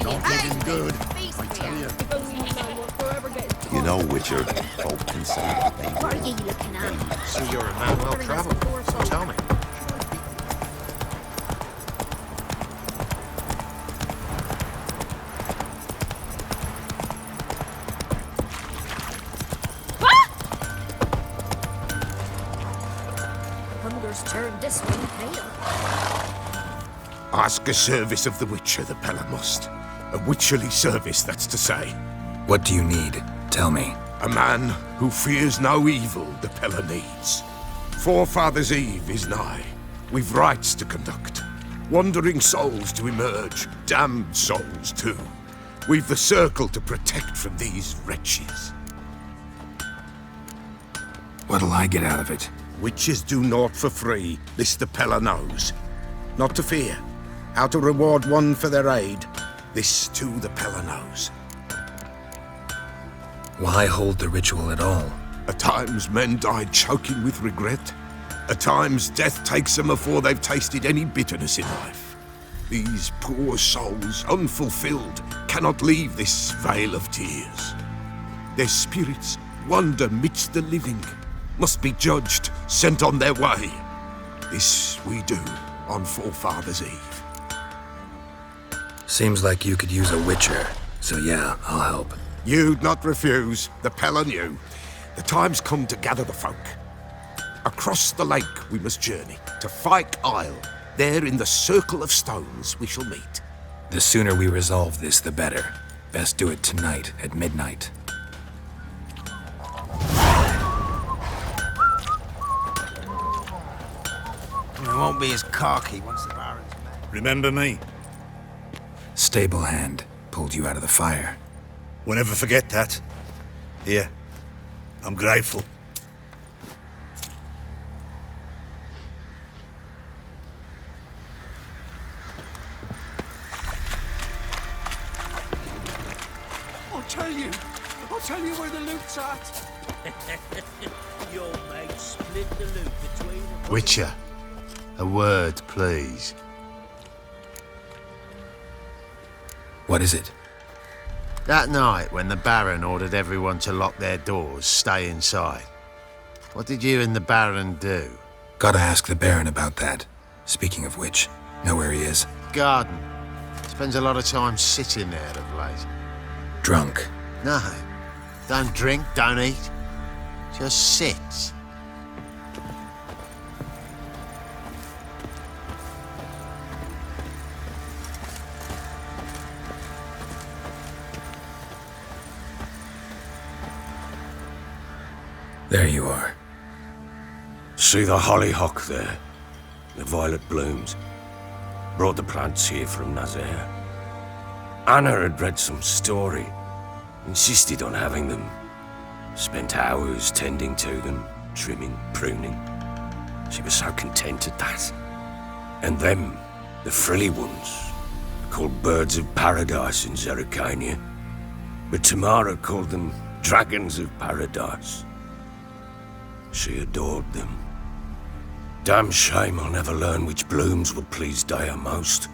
Not looking good, I tell you. You know, Witcher, folk can say what they What are will. you looking at? So you're a man well travelled. So tell me. Hunger's turned this way pale. Ask a service of the Witcher, the Pella must. A witcherly service, that's to say. What do you need? Tell me. A man who fears no evil the Pella needs. Forefathers' Eve is nigh. We've rites to conduct. Wandering souls to emerge. Damned souls, too. We've the circle to protect from these wretches. What'll I get out of it? Witches do naught for free, this the Pella knows. Not to fear. How to reward one for their aid, this too the Pella knows. Why hold the ritual at all? At times men die choking with regret. At times death takes them before they've tasted any bitterness in life. These poor souls, unfulfilled, cannot leave this vale of tears. Their spirits wander midst the living, must be judged, sent on their way. This we do on Forefathers' Eve. Seems like you could use a witcher, so yeah, I'll help. You'd not refuse, the Pella knew. The time's come to gather the folk. Across the lake we must journey, to Fyke Isle. There in the circle of stones we shall meet. The sooner we resolve this, the better. Best do it tonight, at midnight. It won't be as cocky once the Baron's met. Remember me? Stable hand pulled you out of the fire. We'll never forget that. Here, I'm grateful. I'll tell you where the loot's at. Your mate split the loot between them. Witcher, a word, please. What is it? That night when the Baron ordered everyone to lock their doors, stay inside. What did you and the Baron do? Gotta ask the Baron about that. Speaking of which, know where he is? Garden. Spends a lot of time sitting there of late. Drunk. No. Don't drink, don't eat. Just sits. There you are. See the hollyhock there? The violet blooms. Brought the plants here from Nazaire. Anna had read some story. Insisted on having them. Spent hours tending to them, trimming, pruning. She was so content at that. And them, the frilly ones, called birds of paradise in Zerrikania. But Tamara called them dragons of paradise. She adored them. Damn shame I'll never learn which blooms would please Dea most.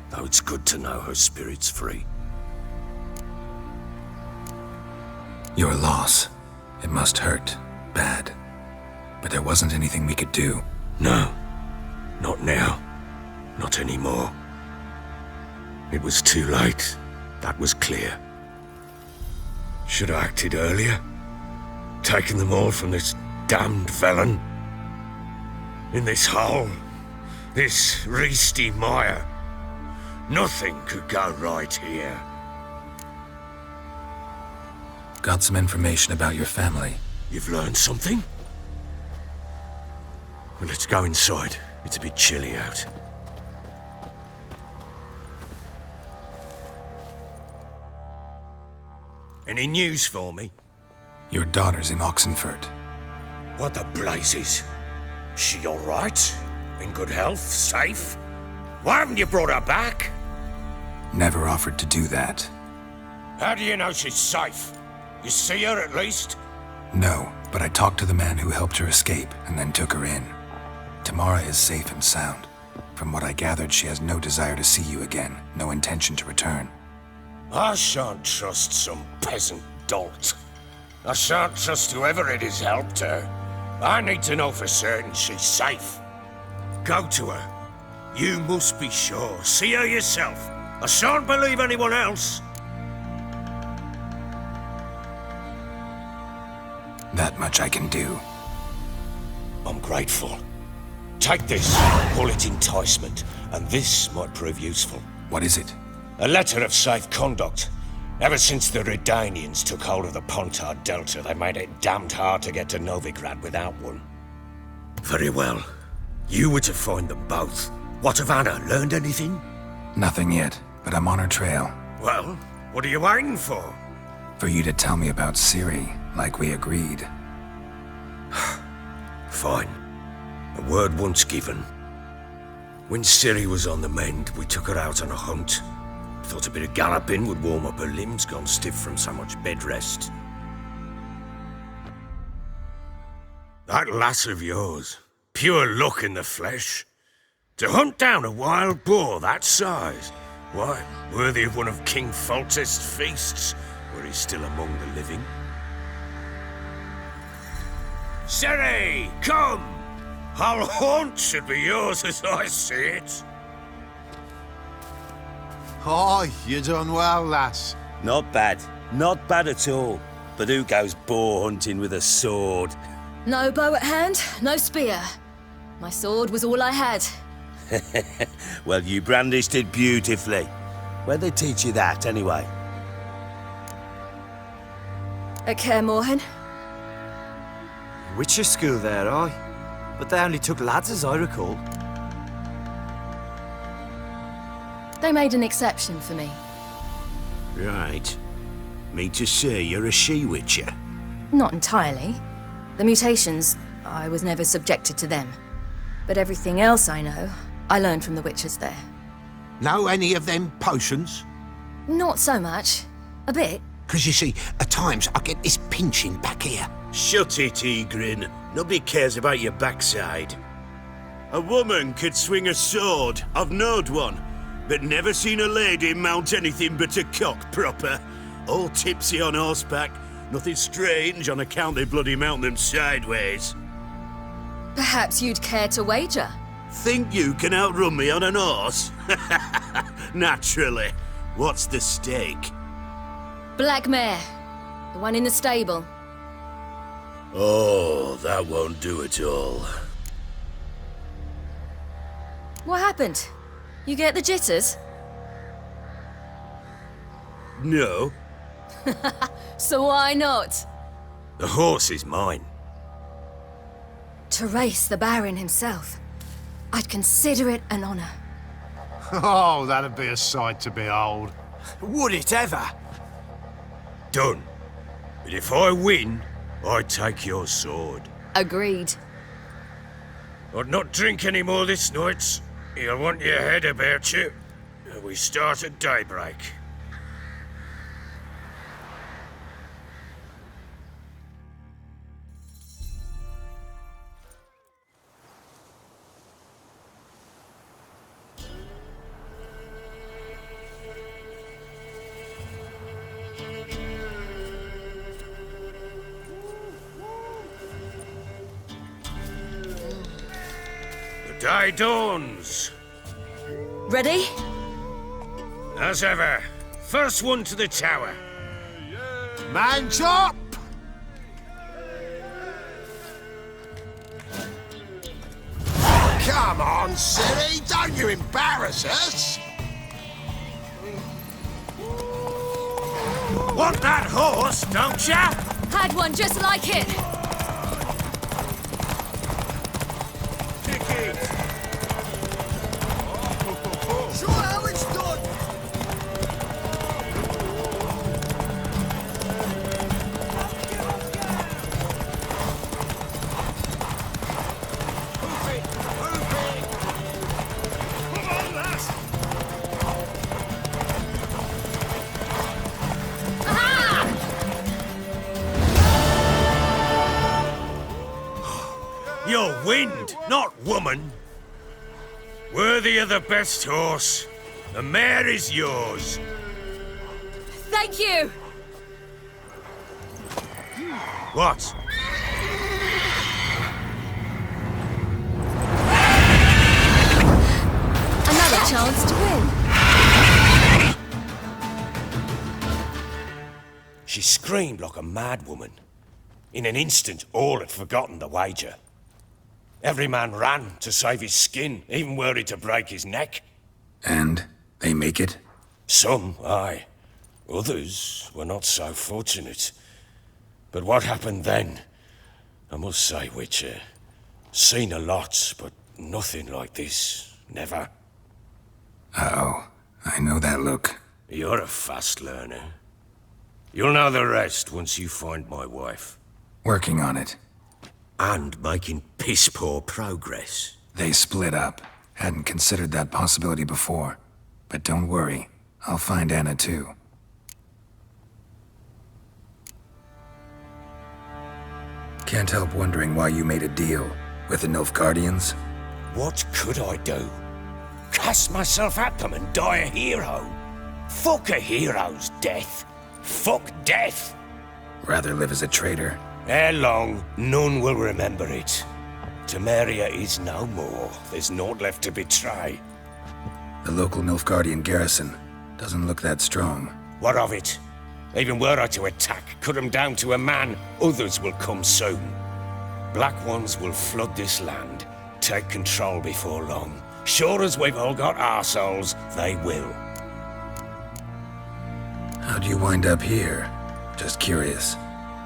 Though it's good to know her spirit's free. Your loss. It must hurt. Bad. But there wasn't anything we could do. No. Not now. Not anymore. It was too late. That was clear. Should have acted earlier. Taken them all from this damned felon. In this hole. This reesty mire. Nothing could go right here. Got some information about your family. You've learned something? Well, let's go inside. It's a bit chilly out. Any news for me? Your daughter's in Oxenfurt. What the blazes? She all right? In good health? Safe? Why haven't you brought her back? Never offered to do that. How do you know she's safe? You see her at least? No, but I talked to the man who helped her escape and then took her in. Tamara is safe and sound. From what I gathered, she has no desire to see you again, no intention to return. I shan't trust some peasant dolt. I shan't trust whoever it is helped her. I need to know for certain she's safe. Go to her. You must be sure. See her yourself. I shan't believe anyone else. That much I can do. I'm grateful. Take this, call it enticement, and this might prove useful. What is it? A letter of safe conduct. Ever since the Redanians took hold of the Pontard Delta, they made it damned hard to get to Novigrad without one. Very well. You were to find them both. What of Anna? Learned anything? Nothing yet, but I'm on her trail. Well, what are you waiting for? For you to tell me about Ciri, like we agreed. Fine. A word once given. When Ciri was on the mend, we took her out on a hunt. Thought a bit of galloping would warm up her limbs, gone stiff from so much bed rest. That lass of yours, pure luck in the flesh. To hunt down a wild boar that size, why, worthy of one of King Foltest's feasts, were he still among the living. Ciri, come! Our haunt should be yours as I see it. Oh, you done well, lass. Not bad. Not bad at all. But who goes boar hunting with a sword? No bow at hand, no spear. My sword was all I had. Well, you brandished it beautifully. Where'd they teach you that, anyway? At Kaer Morhen. Witcher school there, aye. But they only took lads, as I recall. They made an exception for me. Right. Mean to say you're a she-witcher? Not entirely. The mutations, I was never subjected to them. But everything else I know, I learned from the witches there. Know any of them potions? Not so much. A bit. 'Cause you see, at times I get this pinching back here. Shut it, Egrin. Nobody cares about your backside. A woman could swing a sword. I've knowed one. But never seen a lady mount anything but a cock proper. All tipsy on horseback. Nothing strange on account they bloody mount them sideways. Perhaps you'd care to wager? Think you can outrun me on an horse? Naturally. What's the stake? Black mare. The one in the stable. Oh, that won't do it all. What happened? You get the jitters? No. So why not? The horse is mine. To race the Baron himself. I'd consider it an honor. Oh, that'd be a sight to behold. Would it ever? Done. But if I win, I take your sword. Agreed. I'd not drink any more this night. You'll want your head about you. We start at daybreak. The day dawns. Ready? As ever, first one to the tower. Man's up! Come on, Ciri, don't you embarrass us! Want that horse, don't ya? Had one just like it. Kick it. Show how it's done! Come on, lass. You're wind, not woman. Worthy of the best horse. The mare is yours. Thank you! What? Another chance to win. She screamed like a mad woman. In an instant, all had forgotten the wager. Every man ran to save his skin, even worried to break his neck. And they make it? Some, aye. Others were not so fortunate. But what happened then? I must say, Witcher, seen a lot, but nothing like this. Never. Uh-oh. I know that look. You're a fast learner. You'll know the rest once you find my wife. Working on it. And making piss-poor progress. They split up. Hadn't considered that possibility before. But don't worry. I'll find Anna too. Can't help wondering why you made a deal with the Nilfgaardians. What could I do? Cast myself at them and die a hero? Fuck a hero's death. Fuck death. Rather live as a traitor. Ere long, none will remember it. Temeria is no more. There's naught left to betray. The local Nilfgaardian garrison doesn't look that strong. What of it? Even were I to attack, cut them down to a man, others will come soon. Black Ones will flood this land, take control before long. Sure as we've all got arseholes, they will. How'd you wind up here? Just curious.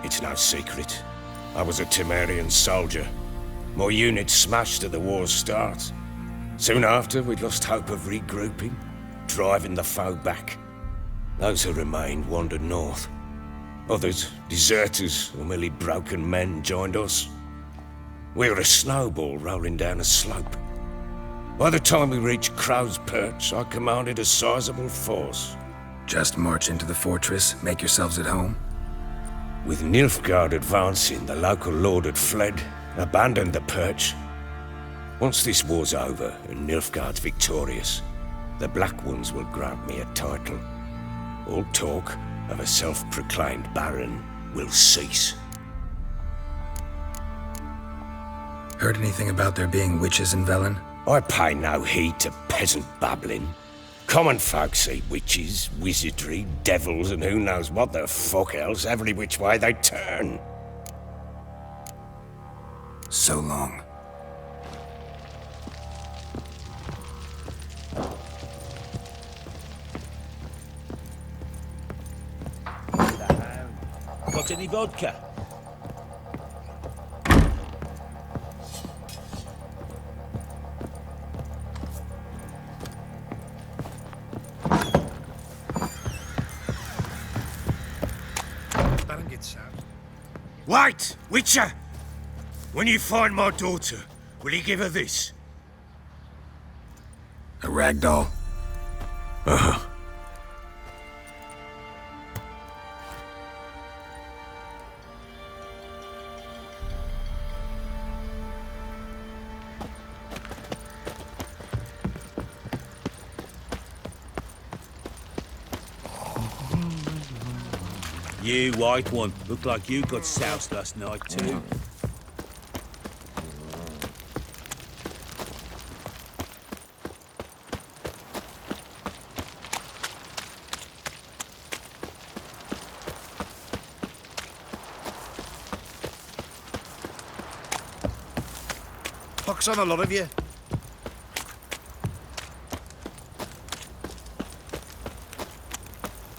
It's no secret. I was a Temerian soldier. My unit smashed at the war's start. Soon after, we lost hope of regrouping, driving the foe back. Those who remained wandered north. Others, deserters or merely broken men, joined us. We were a snowball rolling down a slope. By the time we reached Crow's Perch, I commanded a sizable force. Just march into the fortress, make yourselves at home? With Nilfgaard advancing, the local lord had fled, abandoned the Perch. Once this war's over and Nilfgaard's victorious, the Black Ones will grant me a title. All talk of a self-proclaimed baron will cease. Heard anything about there being witches in Velen? I pay no heed to peasant babbling. Common folk see witches, wizardry, devils, and who knows what the fuck else every which way they turn. So long. Got any vodka? Wait, Witcher! When you find my daughter, will you give her this? A ragdoll? Uh-huh. You white one. Looked like you got soused last night too. Pox on a lot of you.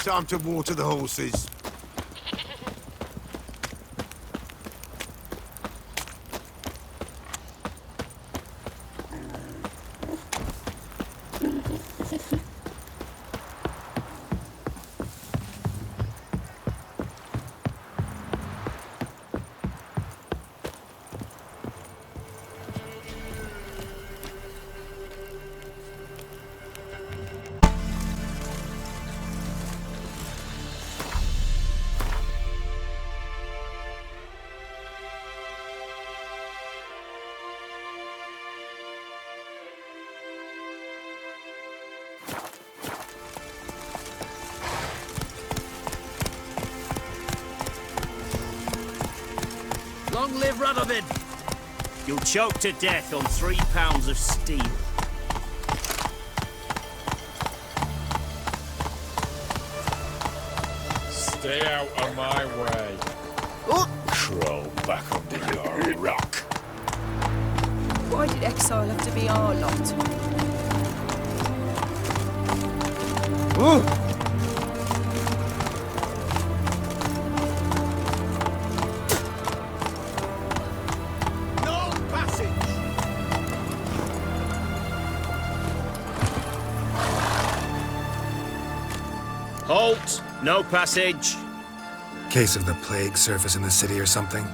Time to water the horses. Long live Radovid! You'll choke to death on 3 pounds of steel. Stay out of my way. Crawl back under your rock. Why did exile have to be our lot? No passage! Halt! No passage. Case of the plague surface in the city or something?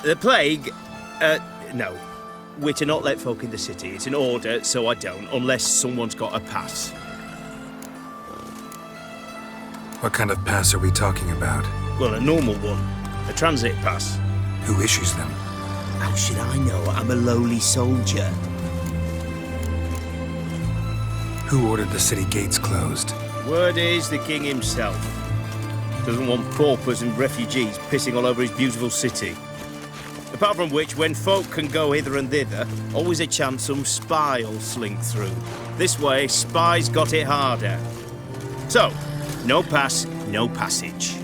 The plague? No. We're to not let folk in the city. It's an order, so I don't, unless someone's got a pass. What kind of pass are we talking about? Well, a normal one. A transit pass. Who issues them? How should I know? I'm a lowly soldier. Who ordered the city gates closed? Word is the king himself. Doesn't want paupers and refugees pissing all over his beautiful city. Apart from which, when folk can go hither and thither, always a chance some spy'll slink through. This way, spies got it harder. So, no pass, no passage.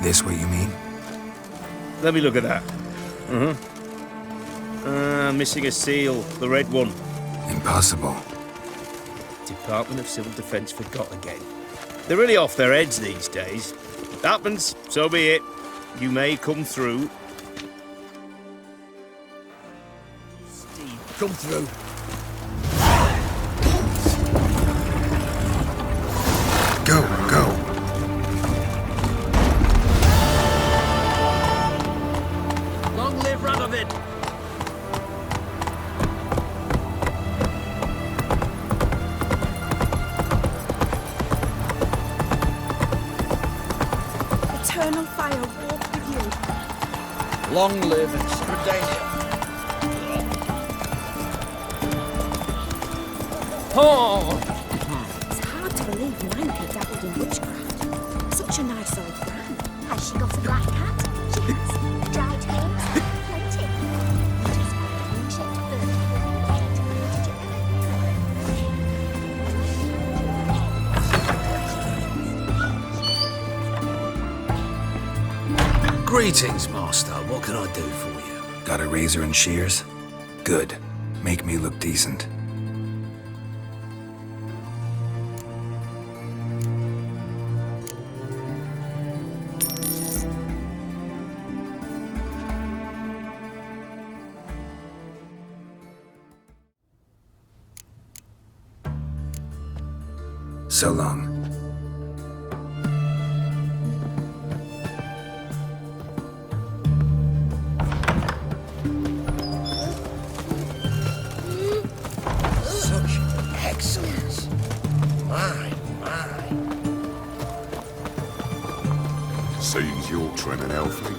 This what you mean? Let me look at that. Missing a seal, the red one. Impossible. Department of Civil Defence forgot again. They're really off their heads these days. Happens, so be it. You may come through. Steve, come through. Go, go. Long live Radovid! Eternal fire walk with you. Long live Stradania! Oh! It's hard to believe Nanka dabbled in witchcraft. Such a nice old man. Has she got a black cat? She has. Dried hares? Plenty. Just like a wing-shaped bird. Greetings, Master. What can I do for you? Got a razor and shears? Good. Make me look decent. So long. Such excellence. My. Seems you're trimming Elfie.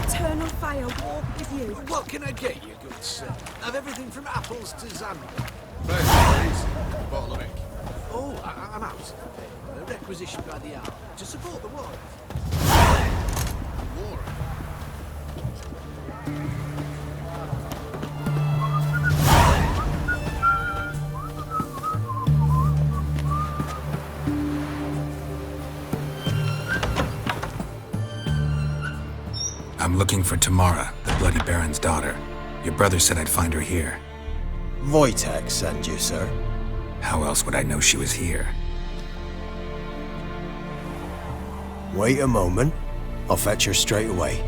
Eternal fire walk with you. What can I get you, good sir? I've everything from apples to Xander. First, please. Bottle of ink. Oh, I'm out. Requisitioned by the hour to support the war. War. I'm looking for Tamara, the Bloody Baron's daughter. Your brother said I'd find her here. Wojtek sent you, sir. How else would I know she was here? Wait a moment. I'll fetch her straight away.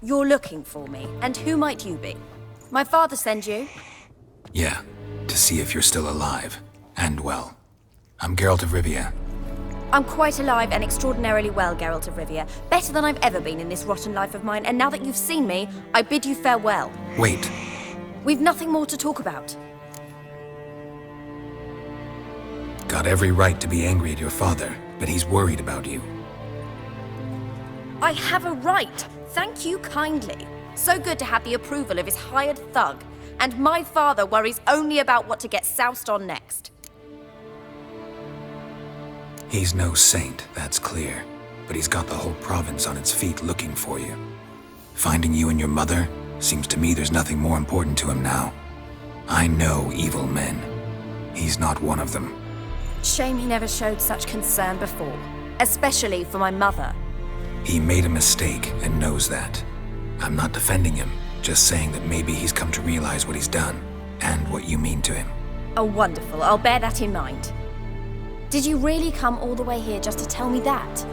You're looking for me, and who might you be? My father send you? Yeah, to see if you're still alive. And well. I'm Geralt of Rivia. I'm quite alive and extraordinarily well, Geralt of Rivia. Better than I've ever been in this rotten life of mine, and now that you've seen me, I bid you farewell. Wait. We've nothing more to talk about. Got every right to be angry at your father, but he's worried about you. I have a right. Thank you kindly. So good to have the approval of his hired thug. And my father worries only about what to get soused on next. He's no saint, that's clear. But he's got the whole province on its feet looking for you. Finding you and your mother, seems to me there's nothing more important to him now. I know evil men. He's not one of them. Shame he never showed such concern before. Especially for my mother. He made a mistake and knows that. I'm not defending him, just saying that maybe he's come to realize what he's done, and what you mean to him. Oh, wonderful. I'll bear that in mind. Did you really come all the way here just to tell me that?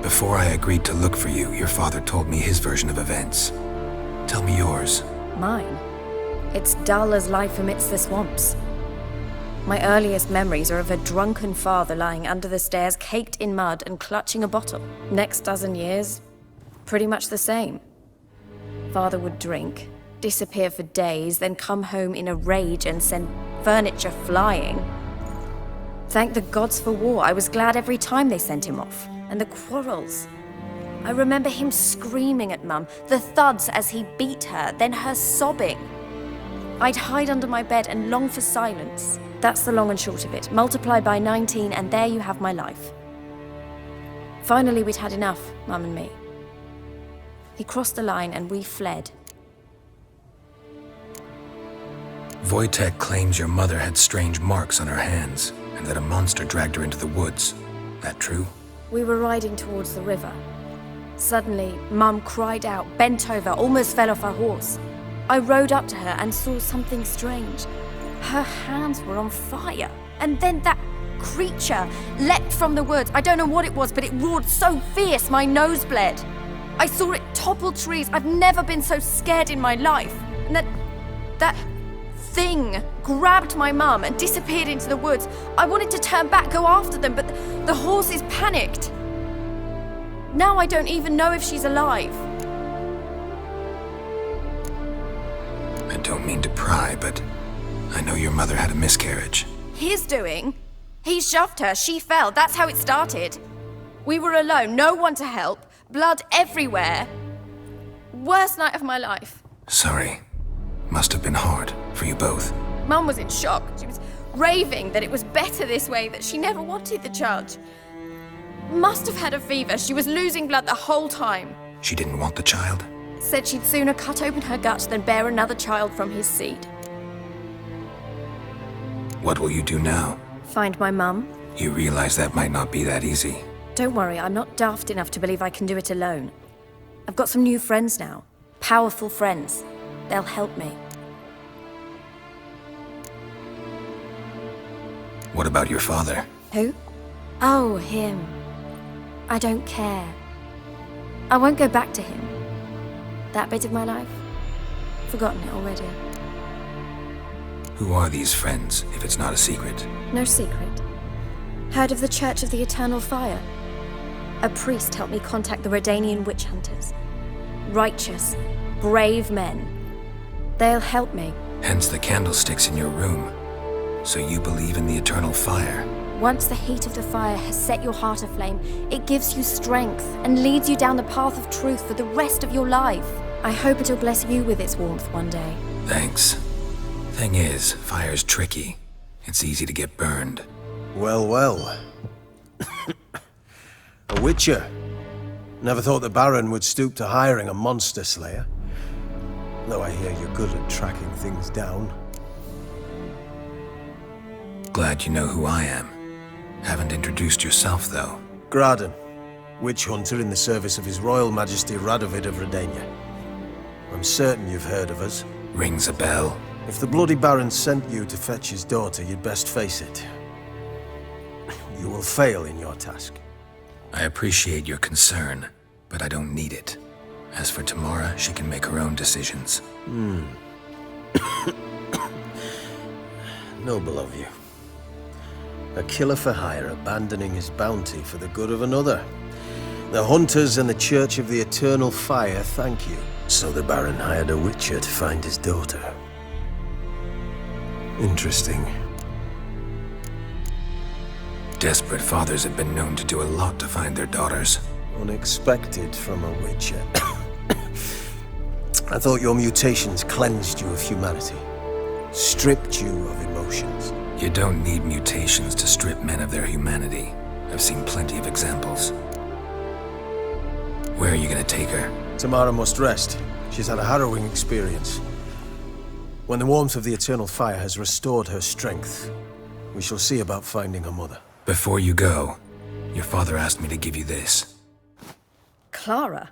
Before I agreed to look for you, your father told me his version of events. Tell me yours. Mine? It's dull as life amidst the swamps. My earliest memories are of a drunken father lying under the stairs, caked in mud and clutching a bottle. Next dozen years, pretty much the same. Father would drink, disappear for days, then come home in a rage and send furniture flying. Thank the gods for war. I was glad every time they sent him off. And the quarrels. I remember him screaming at Mum, the thuds as he beat her, then her sobbing. I'd hide under my bed and long for silence. That's the long and short of it. Multiply by 19 and there you have my life. Finally, we'd had enough, Mum and me. He crossed the line and we fled. Wojtek claims your mother had strange marks on her hands, and that a monster dragged her into the woods. That true? We were riding towards the river. Suddenly, Mum cried out, bent over, almost fell off her horse. I rode up to her and saw something strange. Her hands were on fire. And then that creature leapt from the woods. I don't know what it was, but it roared so fierce my nose bled. I saw it topple trees. I've never been so scared in my life. And that thing grabbed my mum and disappeared into the woods. I wanted to turn back, go after them, but the horses panicked. Now I don't even know if she's alive. I don't mean to pry, but I know your mother had a miscarriage. His doing? He shoved her, she fell, that's how it started. We were alone, no one to help, blood everywhere. Worst night of my life. Sorry. Must have been hard for you both. Mum was in shock. She was raving that it was better this way, that she never wanted the child. Must have had a fever. She was losing blood the whole time. She didn't want the child? Said she'd sooner cut open her gut than bear another child from his seed. What will you do now? Find my mum. You realize that might not be that easy. Don't worry, I'm not daft enough to believe I can do it alone. I've got some new friends now. Powerful friends. They'll help me. What about your father? Who? Oh, him. I don't care. I won't go back to him. That bit of my life? Forgotten it already. Who are these friends, if it's not a secret? No secret. Heard of the Church of the Eternal Fire? A priest helped me contact the Redanian witch hunters. Righteous, brave men. They'll help me. Hence the candlesticks in your room. So you believe in the eternal fire? Once the heat of the fire has set your heart aflame, it gives you strength and leads you down the path of truth for the rest of your life. I hope it'll bless you with its warmth one day. Thanks. Thing is, fire's tricky. It's easy to get burned. Well, well. A witcher. Never thought the Baron would stoop to hiring a monster slayer. Though I hear you're good at tracking things down. Glad you know who I am. Haven't introduced yourself, though. Graden, witch hunter in the service of His Royal Majesty Radovid of Redania. I'm certain you've heard of us. Rings a bell. If the bloody Baron sent you to fetch his daughter, you'd best face it. You will fail in your task. I appreciate your concern. but I don't need it. As for Tamara, she can make her own decisions. Noble of you. A killer for hire abandoning his bounty for the good of another. The hunters and the Church of the Eternal Fire thank you. So the Baron hired a witcher to find his daughter. Interesting. Desperate fathers have been known to do a lot to find their daughters. Unexpected from a witcher. I thought your mutations cleansed you of humanity. Stripped you of emotions. You don't need mutations to strip men of their humanity. I've seen plenty of examples. Where are you gonna take her? Tamara must rest. She's had a harrowing experience. When the warmth of the Eternal Fire has restored her strength, we shall see about finding her mother. Before you go, your father asked me to give you this. Clara?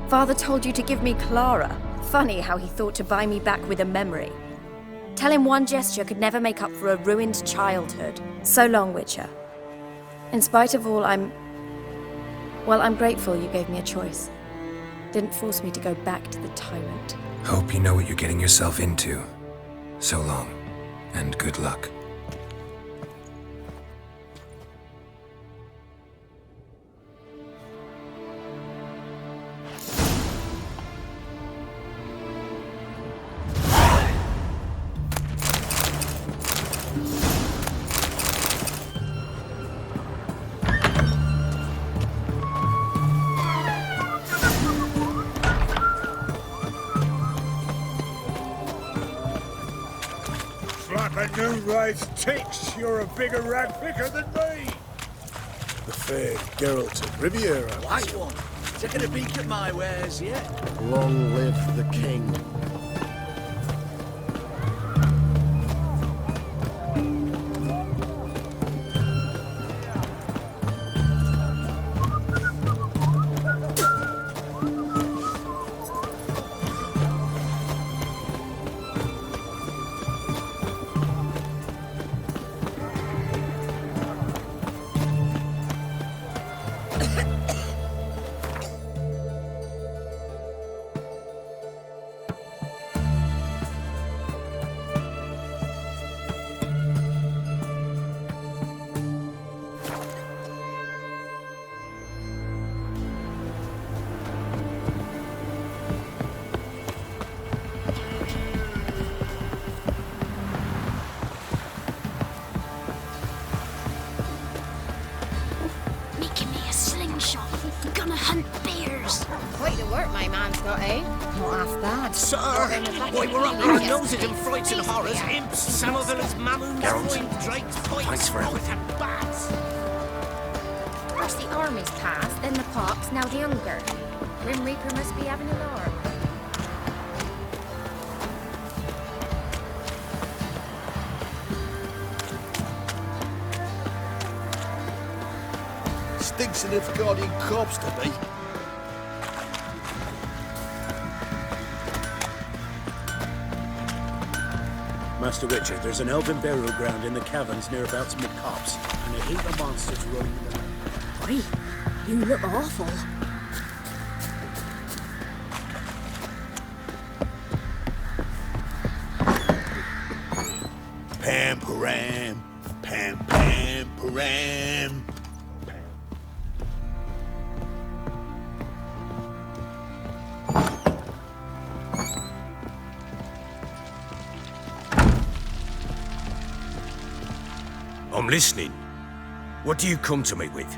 Father told you to give me Clara. Funny how he thought to buy me back with a memory. Tell him one gesture could never make up for a ruined childhood. So long, Witcher. In spite of all, I'm grateful you gave me a choice. Didn't force me to go back to the tyrant. Hope you know what you're getting yourself into. So long, and good luck. Ticks, you're a bigger rag picker than me. The fair Geralt of Riviera. White one. Taking a peek at my wares yet? Long live the king. Frights and horrors, imps, Samothers, mammons, drakes, points, for everything. First the armies passed, then the pox, now the hunger. Grim Reaper must be having an arm. Stinks of the guardian corpse to me. Master Richard, there's an elven burial ground in the caverns near about some copse, and a heap of monsters roaming around. Oi, you look awful. Pam param, pam pam param. I'm listening. What do you come to me with?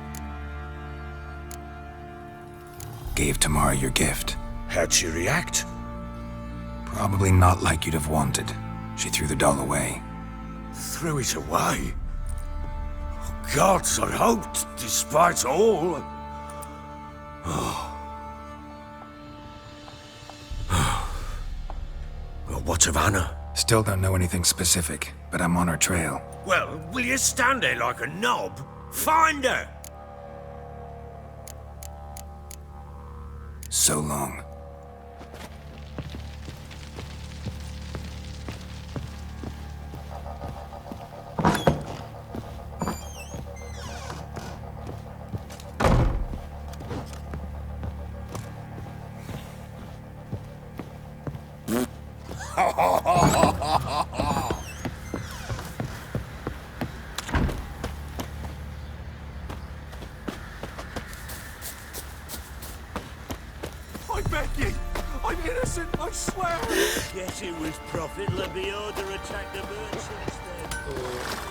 Gave Tamara your gift. How'd she react? Probably not like you'd have wanted. She threw the doll away. Threw it away? Oh, gods, I hoped, despite all. Well, what of Anna? Still don't know anything specific, but I'm on her trail. Well, will you stand there like a knob? Find her! So long. beg ye! I'm innocent, I swear! Guess it was Prophet Lebioda attacked the merchants then.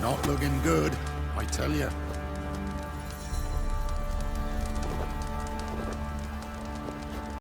Not looking good, I tell you.